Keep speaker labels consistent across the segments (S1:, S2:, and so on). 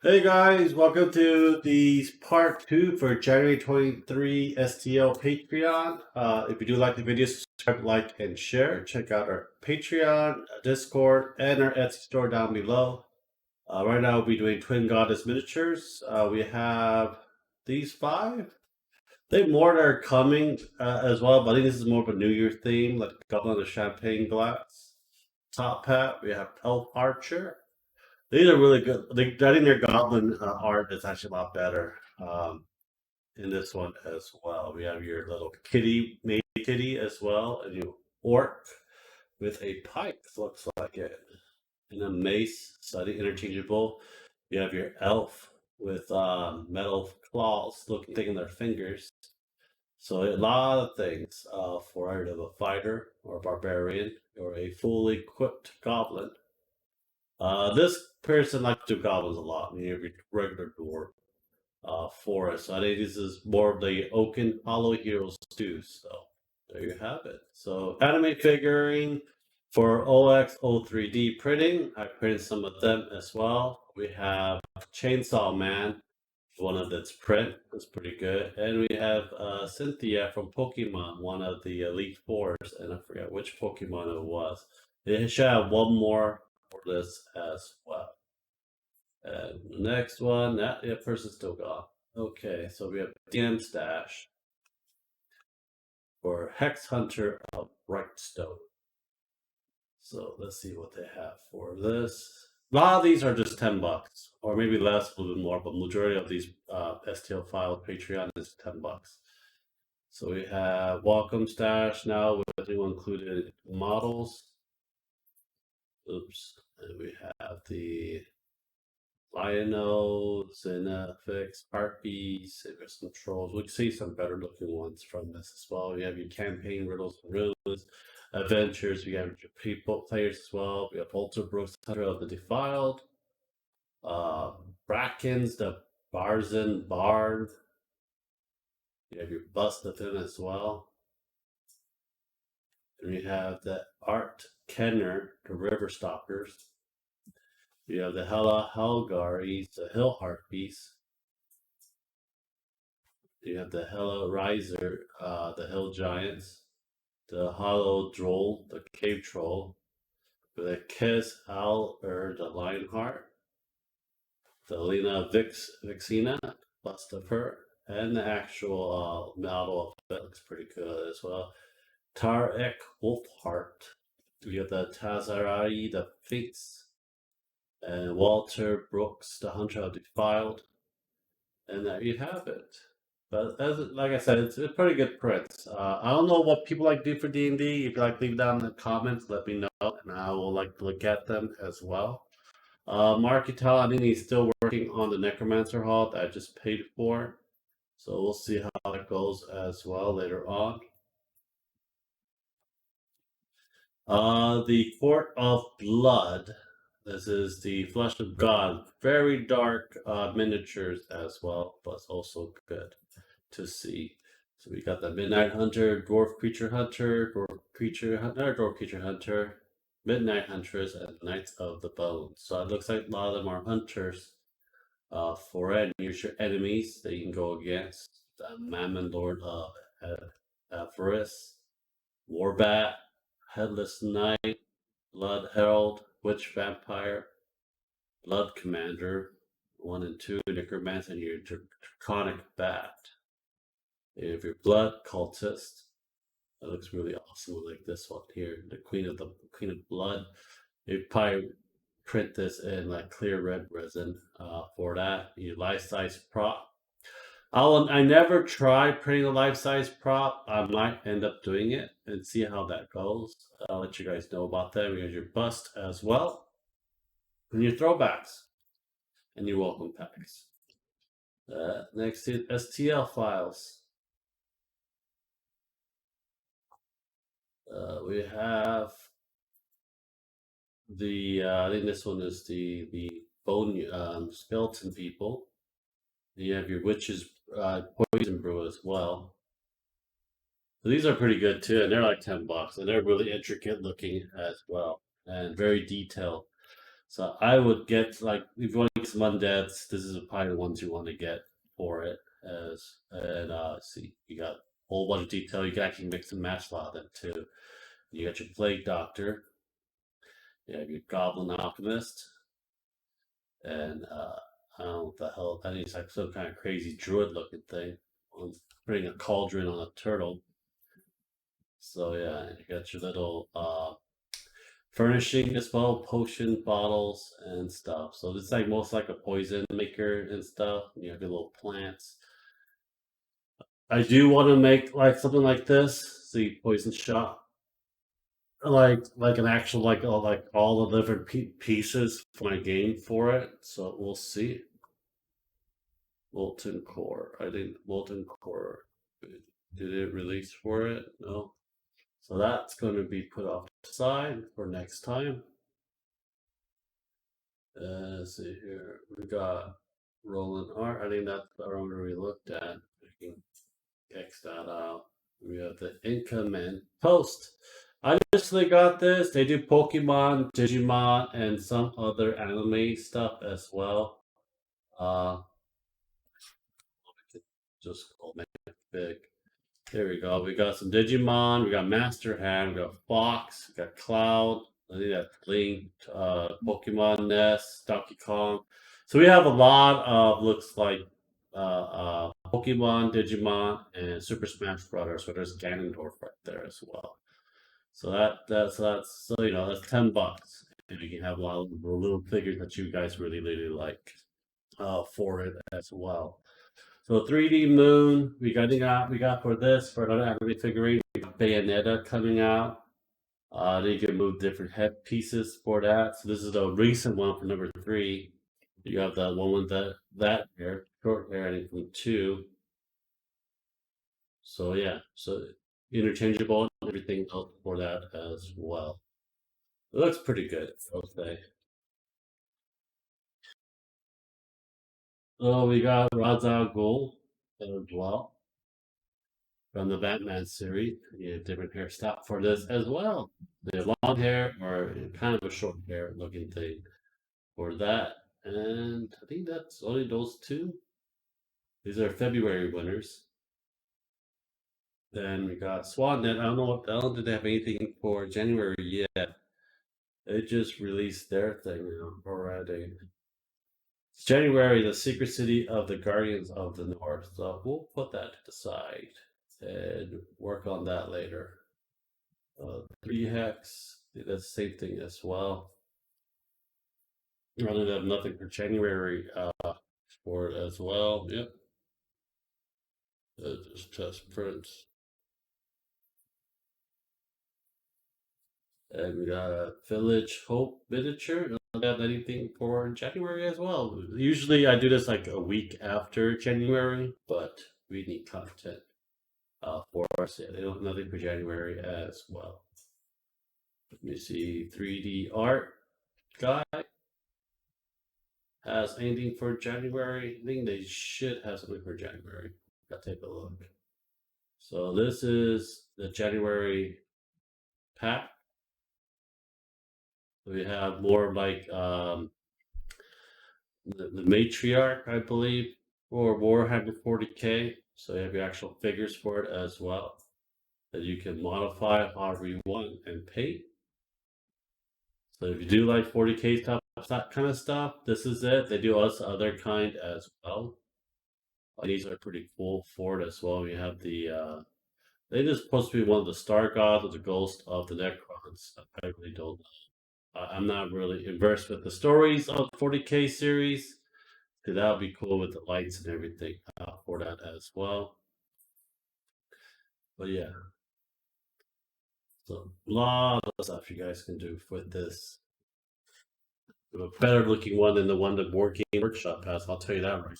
S1: Hey guys, welcome to the part 2 for January 23 STL Patreon. If you do like the video, subscribe, like, and share. Check out our Patreon, Discord, and our Etsy store down below. Right now we'll be doing Twin Goddess miniatures. We have these 5. They more that are coming as well, but I think this is more of a New Year theme, like Goblin of Champagne Glass. Top Hat, we have Elf Archer. These are really good. I think their goblin art is actually a lot better in this one as well. We have your little kitty, maid kitty as well, and your orc with a pike, looks like it, and a mace, slightly interchangeable. You have your elf with metal claws, taking their fingers. So a lot of things for either a fighter or a barbarian or a fully equipped goblin. This person likes to do goblins a lot. You have your regular dwarf forest. So I think this is more of the Oaken Hollow Heroes too. So there you have it. So anime figurine for OX03D printing. I printed some of them as well. We have Chainsaw Man, one of its print. That's pretty good. And we have Cynthia from Pokemon, one of the Elite Fours, and I forget which Pokemon it was. It should have one more for this as well. And the next one, that person's still gone. Okay, so we have DM Stash for Hex Hunter of Brightstone. So let's see what they have for this. A lot of these are just $10, or maybe less, a little bit more, but majority of these STL files Patreon is $10. So we have Welcome Stash now with included models. Oops, and we have the Lionels and Fix, Harpies, Savers and Trolls. We can see some better looking ones from this as well. We have your campaign riddles and runes, adventures. We have your people players as well. We have Ultra Brooks, Hunter of the Defiled, Brackens, the Barzan Bard. You have your Bust of him as well. And we have the Art Kenner, the River Stalkers. You have the Hella Helgaris, the Hill Harpies. You have the Hella Riser, the Hill Giants. The Hollow Droll, the Cave Troll. The Kiss Al the Lionheart. The Lena Vixina, bust of her. And the actual model of it looks pretty good as well. Tarek Wolfheart. We have the Tazarai, the Fates. And Walter Brooks, the Hunter of the Defiled. And there you have it. But like I said, it's a pretty good print. I don't know what people like to do for D&D. If you like, leave down in the comments, let me know, and I will like to look at them as well. Markitel, I think he's still working on the Necromancer Hall that I just paid for. So we'll see how that goes as well later on. The Court of Blood. This is the Flesh of God. Very dark miniatures as well, but it's also good to see. So we got the Midnight Hunter, Dwarf Creature Hunter, Dwarf Creature Hunter, Midnight Hunters, and Knights of the Bones. So it looks like a lot of them are hunters for it. Here's your enemies that you can go against. The Mammon Lord of Avarice, Warbat, Headless Knight, Blood Herald, Witch Vampire, Blood Commander, 1 and 2, Necromancer, and your Draconic Bat. You have your Blood Cultist. That looks really awesome, like this one here, the Queen of Blood. You probably print this in like clear red resin for that. Your life-size prop. I never tried printing a life-size prop. I might end up doing it and see how that goes. I'll let you guys know about that. We have your bust as well, and your throwbacks, and your welcome packs. Next is STL files. We have the I think this one is the bone skeleton people. You have your witches poison brew as well. So these are pretty good too, and they're like $10, and they're really intricate looking as well, and very detailed. So I would get, like, if you want to get some undeads. This is probably the ones you want to get for it. See, you got a whole bunch of detail. You can actually mix and match a lot of them too. You got your Plague Doctor. You have your Goblin Alchemist. And I don't know what the hell that is. Like some kind of crazy druid looking thing. Putting a cauldron on a turtle. So yeah, you got your little furnishing as well, potion bottles and stuff. So it's like most like a poison maker and stuff. You have your little plants. I do want to make like something like this. See, poison shot, like an actual like all the different pieces for my game for it. So we'll see. Molten Core. I think Molten Core. Did it release for it? No. So that's going to be put off to the side for next time. Let's see here. We got Roland Art. I think that's the one we looked at. We can X that out. We have the Inca Men Post. I initially got this. They do Pokemon, Digimon, and some other anime stuff as well. Just make it big. There we go. We got some Digimon. We got Master Hand. We got Fox. We got Cloud. I think that's Link. Pokemon Nest. Donkey Kong. So we have a lot of looks like Pokemon, Digimon, and Super Smash Brothers. So there's Ganondorf right there as well. So that's that's $10, and you can have a lot of little figures that you guys really like for it as well. So 3D Moon, we got for this for another anime figurine. We got Bayonetta coming out. Then you can move different head pieces for that. So this is the recent one for number 3. You have the one with that hair, short hair, and from 2. So yeah, so interchangeable and everything else for that as well. It looks pretty good, I'll say. So we got Ra's al Ghul as well from the Batman series. You have different hairstyle for this as well. They have long hair or kind of a short hair looking thing for that. And I think that's only those 2. These are February winners. Then we got SwanNet. I don't know what the hell did they have anything for January yet. They just released their thing already. It's January, the Secret City of the Guardians of the North. So we'll put that to the side and work on that later. 3 Hex, that's the same thing as well. Rather than have nothing for January for it as well. Yep. Just test prints. And we got a Village Hope miniature. Don't have anything for January as well. Usually I do this like a week after January, but we need content for us. Yeah, they don't have nothing for January as well. Let me see. 3D art guy has anything for January. I think they should have something for January. I'll take a look. So this is the January pack. We have more like the matriarch, I believe, for Warhammer 40K. So you have your actual figures for it as well that you can modify however you want and paint. So if you do like 40K stuff, that kind of stuff, this is it. They do also other kind as well. These are pretty cool for it as well. You have the they just supposed to be one of the star gods or the ghost of the Necrons. I really don't know. I'm not really immersed with the stories of the 40K series. So that would be cool with the lights and everything for that as well. But yeah, so a lot of stuff you guys can do with this. A better looking one than the one that Board Game Workshop has. I'll tell you that right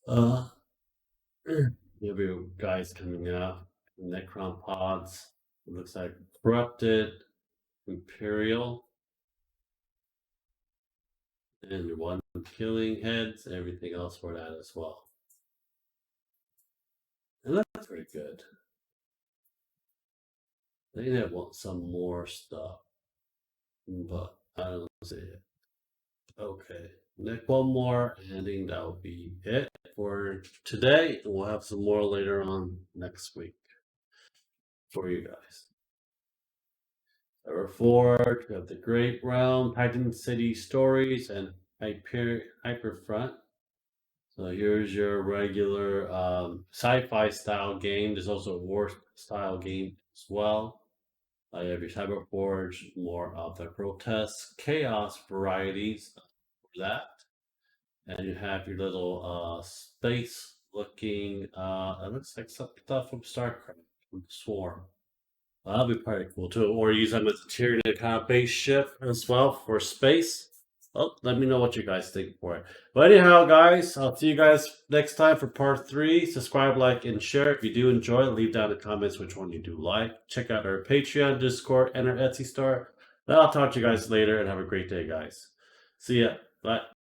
S1: now. You have your guys coming out. Necron pods. It looks like corrupted Imperial. And one killing heads, everything else for that as well. And that's pretty good. They have want some more stuff, but I don't see it. Okay, Nick, one more, and I think that will be it for today. We'll have some more later on next week for you guys. Number four, we have the Great Realm, Titan City Stories, and Hyperfront. So here's your regular sci-fi style game. There's also a war style game as well. You have your Cyberforge, more of the grotesque chaos varieties for that. And you have your little space looking, it looks like some stuff from StarCraft, from Swarm. That'll be pretty cool too. Or use them as a Tyranid kind of base ship as well for space. Oh, let me know what you guys think for it. But anyhow, guys, I'll see you guys next time for part 3. Subscribe, like, and share. If you do enjoy it, leave down in the comments which one you do like. Check out our Patreon, Discord, and our Etsy store. Then I'll talk to you guys later and have a great day, guys. See ya. Bye.